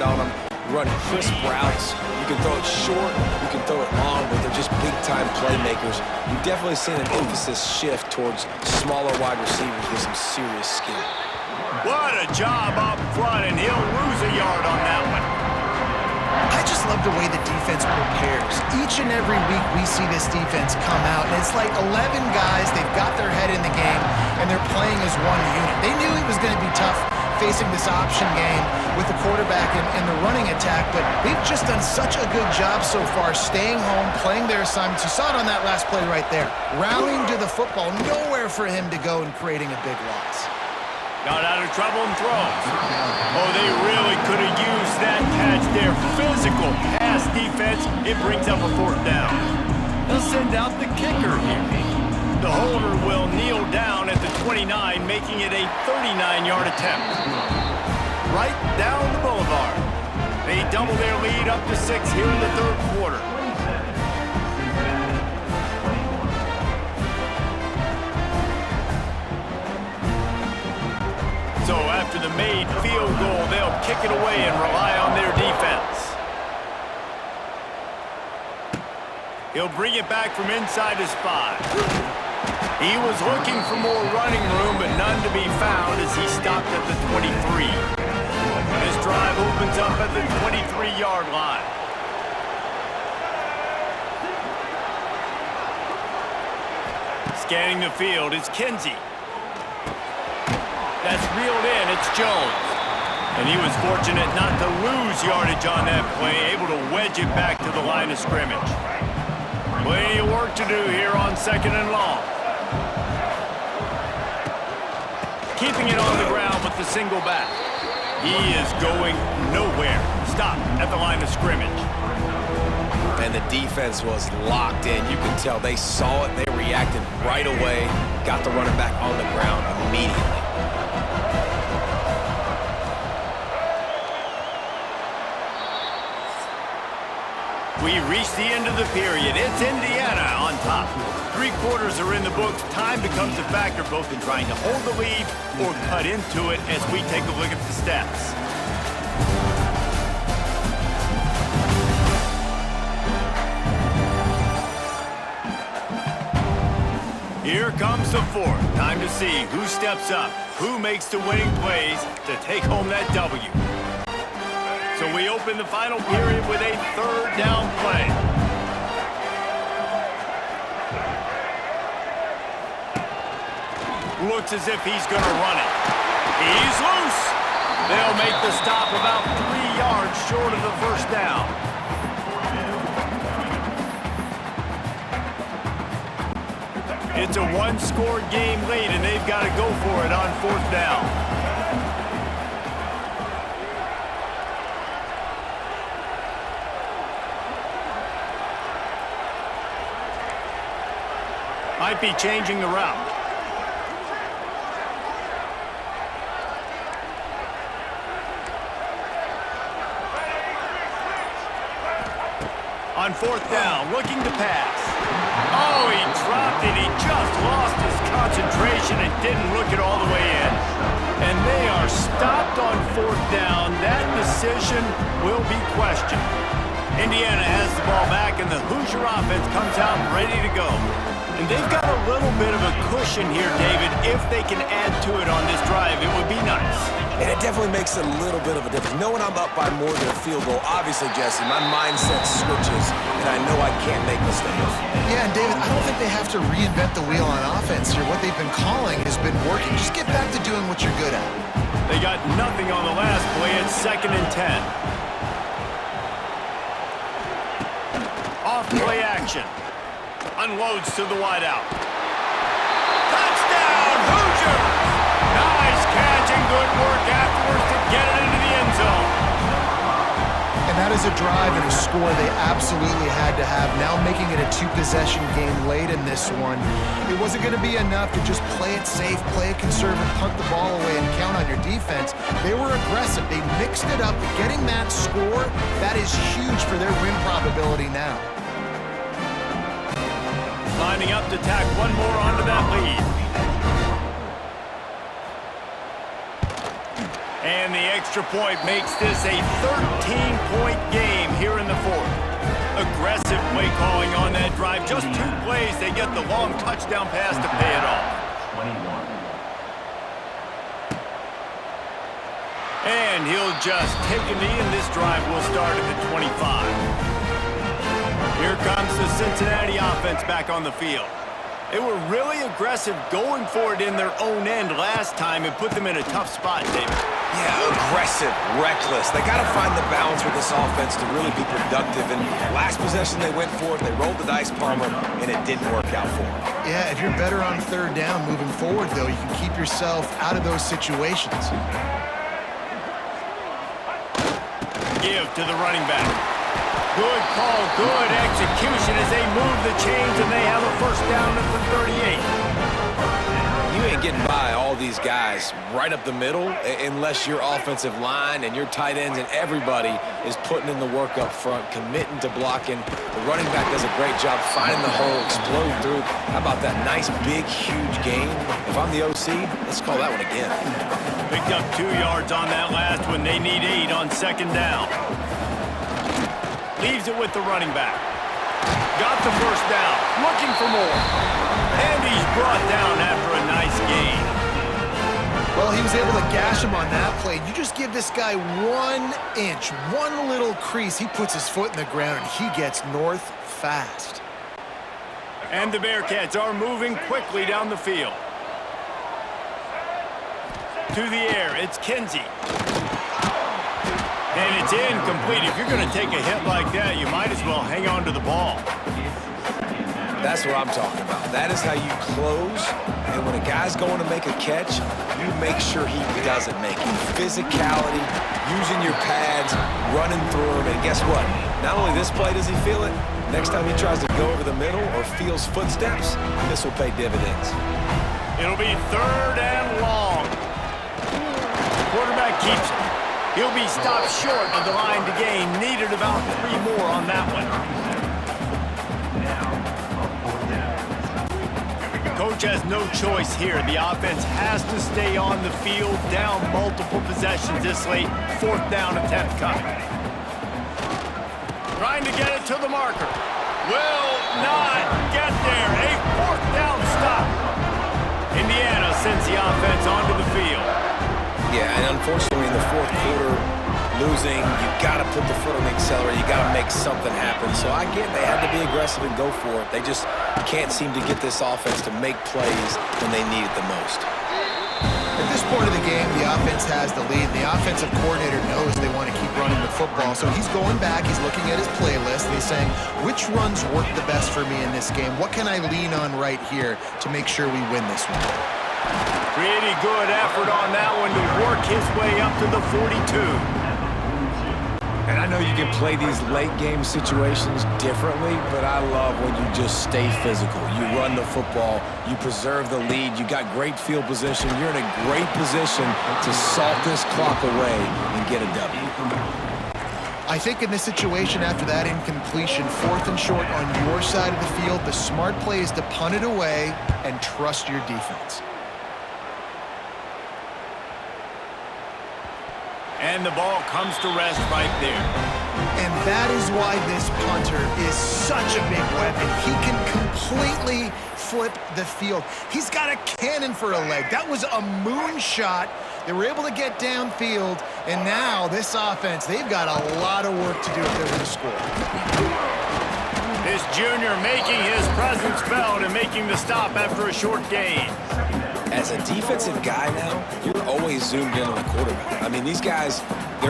around on them, run crisp routes. You can throw it short, you can throw it long, but they're just big-time playmakers. You've definitely seen an emphasis shift towards smaller wide receivers with some serious skill. What a job up front, and he'll lose a yard on that one. I just love the way the defense prepares. Each and every week we see this defense come out, and it's like 11 guys, they've got their head in the game, and they're playing as one unit. They knew it was going to be tough facing this option game with the quarterback and the running attack, but they've just done such a good job so far staying home, playing their assignments. You saw it on that last play right there. Rallying to the football, nowhere for him to go and creating a big loss. Got out of trouble and throws. Oh, they really could have used that catch there. Physical pass defense. It brings up a 4th down. They'll send out the kicker here. The holder will kneel down at the 29, making it a 39-yard attempt. Right down the boulevard. They double their lead up to 6 here in the 3rd quarter. So after the made field goal, they'll kick it away and rely on their defense. He'll bring it back from inside his 5. He was looking for more running room, but none to be found as he stopped at the 23. This drive opens up at the 23-yard line. Scanning the field is Kinsey. That's reeled in, it's Jones. And he was fortunate not to lose yardage on that play, able to wedge it back to the line of scrimmage. Plenty of work to do here on 2nd and long. Keeping it on the ground with the single back. He is going nowhere. Stop at the line of scrimmage. And the defense was locked in. You can tell they saw it, they reacted right away, got the running back on the ground immediately. We reached the end of the period. It's Indiana on top. 3 quarters are in the books. Time becomes a factor both in trying to hold the lead or cut into it as we take a look at the stats. Here comes the 4th. Time to see who steps up, who makes the winning plays to take home that W. So we open the final period with a 3rd down play. Looks as if he's going to run it. He's loose. They'll make the stop about 3 yards short of the 1st down. It's a 1-score game late, and they've got to go for it on 4th down. Might be changing the route. On 4th down, looking to pass. Oh, he dropped it. He just lost his concentration and didn't look it all the way in. And they are stopped on 4th down. That decision will be questioned. Indiana has the ball back, and the Hoosier offense comes out ready to go. And they've got a little bit of a cushion here, David. If they can add to it on this drive, it would be nice. And it definitely makes a little bit of a difference. Knowing I'm up by more than a field goal, obviously, Jesse, my mindset switches, and I know I can't make mistakes. Yeah, and David, I don't think they have to reinvent the wheel on offense here. What they've been calling has been working. Just get back to doing what you're good at. They got nothing on the last play. It's 2nd and 10. Off play action. Unloads to the wideout. Touchdown, Hoosiers! Nice catch and good work afterwards to get it into the end zone. And that is a drive and a score they absolutely had to have. Now making it a 2-possession game late in this one. It wasn't going to be enough to just play it safe, play it conservative, punt the ball away, and count on your defense. They were aggressive. They mixed it up. Getting that score, that is huge for their win probability now. Lining up to tack one more onto that lead. And the extra point makes this a 13-point game here in the fourth. Aggressive play calling on that drive. Just 2 plays, they get the long touchdown pass to pay it off. 21. And he'll just take a knee, and this drive will start at the 25. Here comes the Cincinnati offense back on the field. They were really aggressive going for it in their own end last time and put them in a tough spot, David. Yeah, aggressive, reckless. They got to find the balance with this offense to really be productive. And last possession they went for it, they rolled the dice, Palmer, and it didn't work out for them. Yeah, if you're better on third down moving forward, though, you can keep yourself out of those situations. Give to the running back. Good call, good execution as they move the chains, and they have a first down at the 38. You ain't getting by all these guys right up the middle unless your offensive line and your tight ends and everybody is putting in the work up front, committing to blocking. The running back does a great job finding the hole, exploding through. How about that nice, big, huge gain? If I'm the OC, let's call that one again. Picked up 2 yards on that last one. They need 8 on second down. Leaves it with the running back. Got the first down. Looking for more. And he's brought down after a nice gain. Well, he was able to gash him on that play. You just give this guy 1 inch, one little crease. He puts his foot in the ground, and he gets north fast. And the Bearcats are moving quickly down the field. To the air, it's Kinsey. And it's incomplete. If you're going to take a hit like that, you might as well hang on to the ball. That's what I'm talking about. That is how you close. And when a guy's going to make a catch, you make sure he doesn't make it. Physicality, using your pads, running through him. And guess what? Not only this play does he feel it, next time he tries to go over the middle or feels footsteps, this will pay dividends. It'll be third and long. Quarterback keeps it. He'll be stopped short of the line to gain. Needed about 3 more on that one. Coach has no choice here. The offense has to stay on the field, down multiple possessions this late. 4th down attempt coming. Trying to get it to the marker. Will not get there. A 4th down stop. Indiana sends the offense onto the field. Yeah, and unfortunately in the 4th quarter, losing, you got to put the foot on the accelerator. You got to make something happen. So I get they had to be aggressive and go for it. They just can't seem to get this offense to make plays when they need it the most. At this point of the game, the offense has the lead. The offensive coordinator knows they want to keep running the football. So he's going back, he's looking at his playlist, and he's saying, which runs work the best for me in this game? What can I lean on right here to make sure we win this one? Pretty good effort on that one to work his way up to the 42. And I know you can play these late game situations differently, but I love when you just stay physical. You run the football, you preserve the lead, you got great field position, you're in a great position to salt this clock away and get a W. I think in this situation after that incompletion, 4th and short on your side of the field, the smart play is to punt it away and trust your defense. And the ball comes to rest right there. And that is why this punter is such a big weapon. He can completely flip the field. He's got a cannon for a leg. That was a moonshot. They were able to get downfield, and now this offense, they've got a lot of work to do if they're going to score. This junior making his presence felt and making the stop after a short gain. As a defensive guy now, you're always zoomed in on the quarterback. I mean, these guys,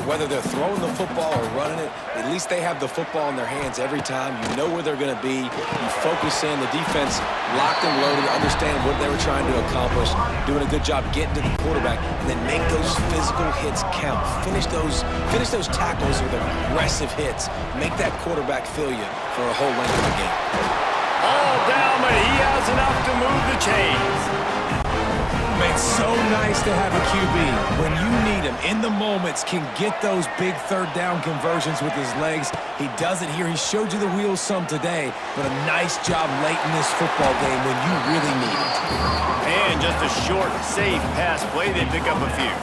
whether they're throwing the football or running it, at least they have the football in their hands every time. You know where they're going to be. You focus in. The defense locked and loaded, understand what they were trying to accomplish, doing a good job getting to the quarterback, and then make those physical hits count. Finish those tackles with aggressive hits. Make that quarterback feel you for a whole length of the game. All down, but he has enough to move the chains. It's so nice to have a QB when you need him in the moments, can get those big 3rd down conversions with his legs. He does it here. He showed you the wheels some today, but a nice job late in this football game when you really need it. And just a short, safe pass play. They pick up a few.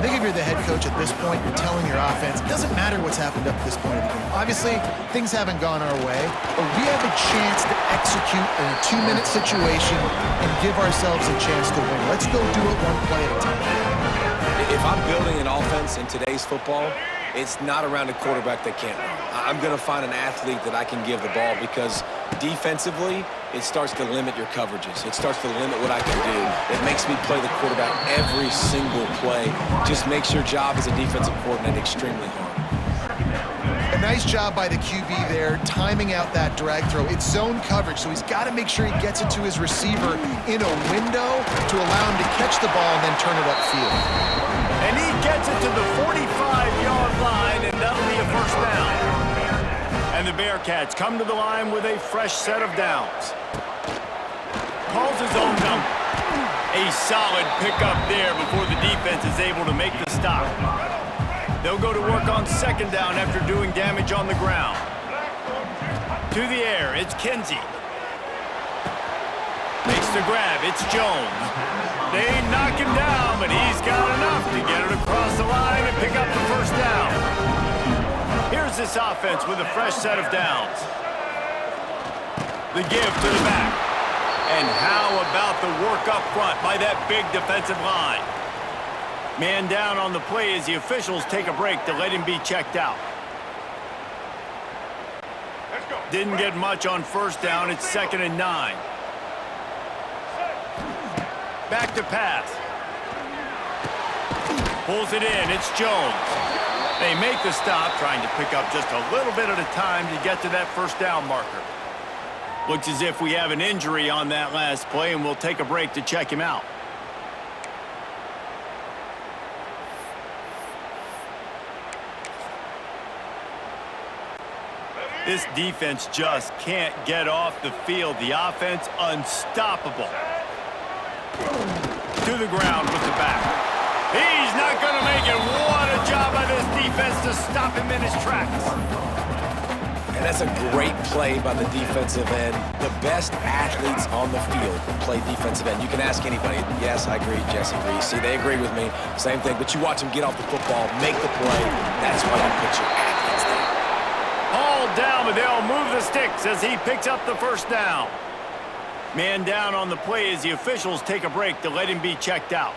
I think if you're the head coach at this point, you're telling your offense, it doesn't matter what's happened up to this point of the game. Obviously, things haven't gone our way, but we have a chance to execute in a 2-minute situation and give ourselves a chance to win. Let's go do it one play at a time. If I'm building an offense in today's football, it's not around a quarterback that can't run. I'm going to find an athlete that I can give the ball because defensively, it starts to limit your coverages. It starts to limit what I can do. It makes me play the quarterback every single play. Just makes your job as a defensive coordinator extremely hard. A nice job by the QB there, timing out that drag throw. It's zone coverage, so he's got to make sure he gets it to his receiver in a window to allow him to catch the ball and then turn it upfield. And he gets it to the 45-yard line, and that'll be a first down. And the Bearcats come to the line with a fresh set of downs. Calls his own number. A solid pickup there before the defense is able to make the stop. They'll go to work on second down after doing damage on the ground. To the air, it's Kinsey. Makes the grab, it's Jones. They knock him down, but he's got enough to get it across the line and pick up the first down. Here's this offense with a fresh set of downs. The give to the back. And how about the work up front by that big defensive line? Man down on the play as the officials take a break to let him be checked out. Didn't get much on first down. It's 2nd and 9. Back to pass. Pulls it in. It's Jones. They make the stop, trying to pick up just a little bit at a time to get to that first down marker. Looks as if we have an injury on that last play, and we'll take a break to check him out. This defense just can't get off the field. The offense unstoppable. To the ground with the back. He's not going to make it. What a job by this defense to stop him in his tracks. And that's a great play by the defensive end. The best athletes on the field play defensive end. You can ask anybody. Yes, I agree. Jesse agrees. See, they agree with me. Same thing. But you watch them get off the football, make the play. That's why you put your athletes there. All down, but they'll move the sticks as he picks up the first down. Man down on the play as the officials take a break to let him be checked out.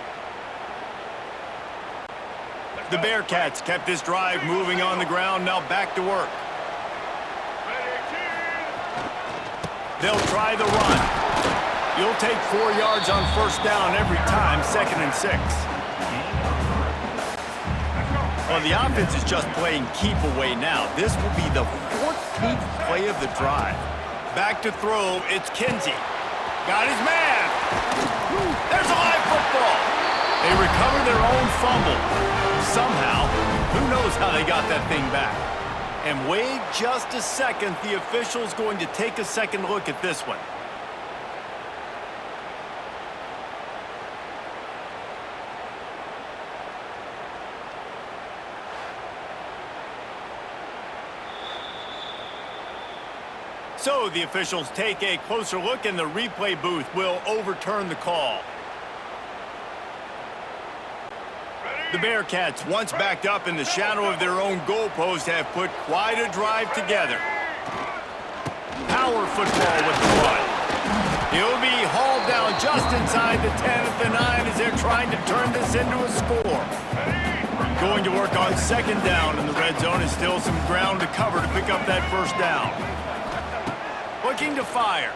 The Bearcats kept this drive moving on the ground. Now back to work. They'll try the run. You'll take 4 yards on first down every time, 2nd and 6. Well, the offense is just playing keep away now. This will be the 14th play of the drive. Back to throw, it's Kinsey. Got his man. There's a live football. They recover their own fumble. Somehow, who knows how they got that thing back. And wait just a second, the official's going to take a second look at this one. So the officials take a closer look, and the replay booth will overturn the call. The Bearcats, once backed up in the shadow of their own goalpost, have put quite a drive together. Power football with the run. He'll be hauled down just inside the 10 at the 9 as they're trying to turn this into a score. Going to work on second down in the red zone, is still some ground to cover to pick up that first down. Looking to fire.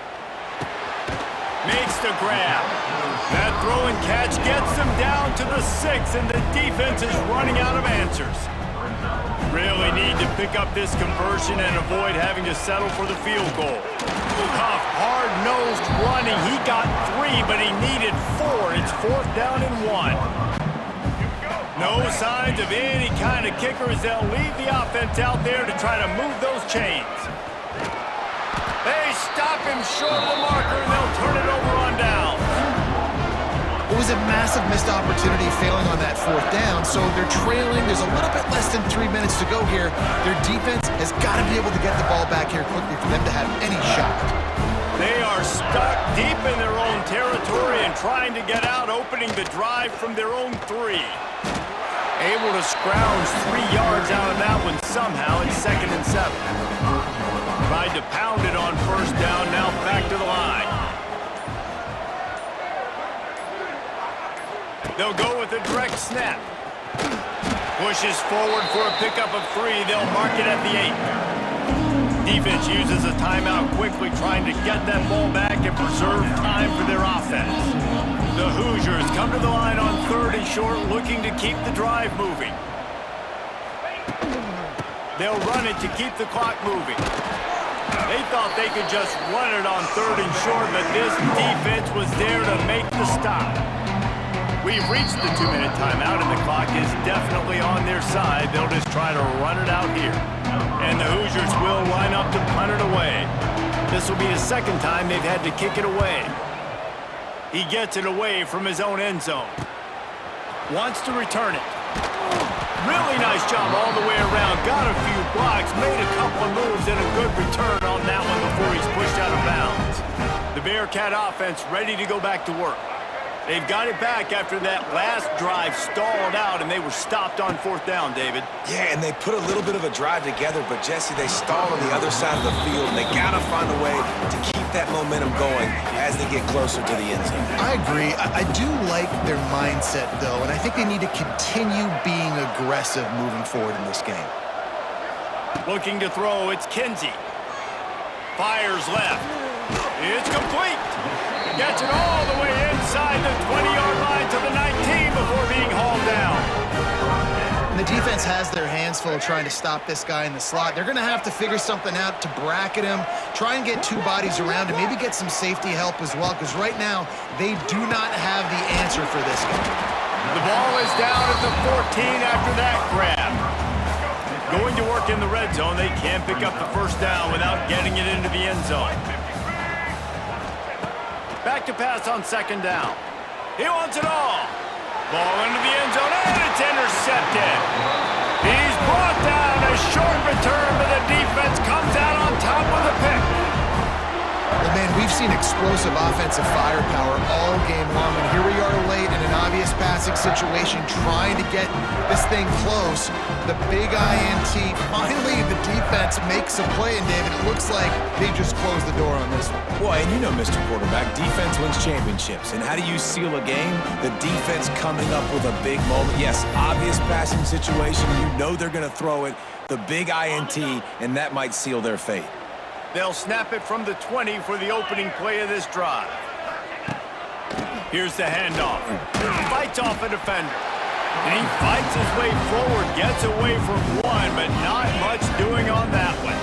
Makes the grab. That throw and catch gets them down to the 6, and the defense is running out of answers. Really need to pick up this conversion and avoid having to settle for the field goal. Tough, hard-nosed running. He got 3, but he needed 4. It's 4th down and 1. No signs of any kind of kicker as they'll leave the offense out there to try to move those chains. They stop him short of the marker, and they'll turn it over on down. It was a massive missed opportunity failing on that 4th down, so they're trailing. There's a little bit less than 3 minutes to go here. Their defense has got to be able to get the ball back here quickly for them to have any shot. They are stuck deep in their own territory and trying to get out, opening the drive from their own 3. Able to scrounge 3 yards out of that one somehow. It's 2nd and 7. Tried to pound it on first down, now back to the line. They'll go with a direct snap. Pushes forward for a pickup of 3. They'll mark it at the 8. Defense uses a timeout quickly, trying to get that ball back and preserve time for their offense. The Hoosiers come to the line on 3rd and short, looking to keep the drive moving. They'll run it to keep the clock moving. They thought they could just run it on 3rd and short, but this defense was there to make the stop. We've reached the 2-minute timeout, and the clock is definitely on their side. They'll just try to run it out here. And the Hoosiers will line up to punt it away. This will be the 2nd time they've had to kick it away. He gets it away from his own end zone. Wants to return it. Really nice job all the way around. Got a few blocks, made a couple of moves, and a good return on that one before he's pushed out of bounds. The Bearcat offense ready to go back to work. They've got it back after that last drive stalled out, and they were stopped on 4th down, David. Yeah, and they put a little bit of a drive together, but, Jesse, they stalled on the other side of the field, and they got to find a way to keep that momentum going as they get closer to the end zone. I agree. I do like their mindset, though, and I think they need to continue being aggressive moving forward in this game. Looking to throw, it's Kinsey. Fires left. It's complete. Gets it all the way inside the 20-yard line to the 19 before being hauled down. And the defense has their hands full trying to stop this guy in the slot. They're going to have to figure something out to bracket him, try and get 2 bodies around him, maybe get some safety help as well, because right now they do not have the answer for this guy. The ball is down at the 14 after that grab. Going to work in the red zone, they can't pick up the 1st down without getting it into the end zone. Back to pass on 2nd down. He wants it all. Ball into the end zone, and it's intercepted. He's brought down. A short return, but the defense comes out on top with a pick. Well, man, we've seen explosive offensive firepower all game long, and here we are late in an obvious passing situation trying to get this thing close. The big INT, finally the defense makes a play, and David, it looks like they just closed the door on this one. Boy, and you know, Mr. Quarterback, defense wins championships. And how do you seal a game? The defense coming up with a big moment. Yes, obvious passing situation. You know they're going to throw it. The big INT, and that might seal their fate. They'll snap it from the 20 for the opening play of this drive. Here's the handoff. Fights off a defender. And he fights his way forward, gets away from one, but not much doing on that one.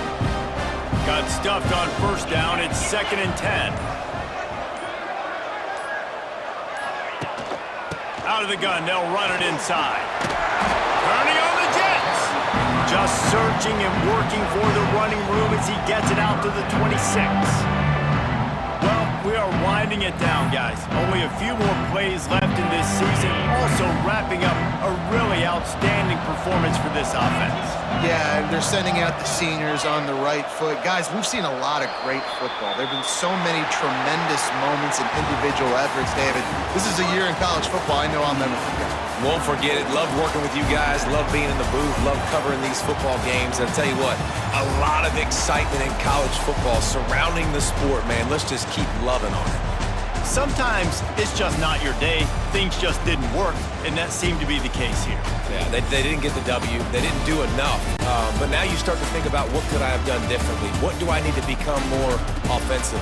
Got stuffed on 1st down. It's 2nd and 10. Out of the gun, they'll run it inside. Turning on the Jets. Just searching and working for the running room as he gets it out to the 26. Well, we are winding it down, guys. Only a few more plays left in this season. Also wrapping up a really outstanding performance for this offense. Yeah, they're sending out the seniors on the right foot. Guys, we've seen a lot of great football. There have been so many tremendous moments and individual efforts, David. This is a year in college football I know I'll never forget. Won't forget it. Love working with you guys. Love being in the booth. Love covering these football games. And I'll tell you what, a lot of excitement in college football surrounding the sport, man. Let's just keep loving on it. Sometimes it's just not your day. Things just didn't work, and that seemed to be the case here. Yeah, they didn't get the W. They didn't do enough. But now you start to think about what could I have done differently? What do I need to become more offensive?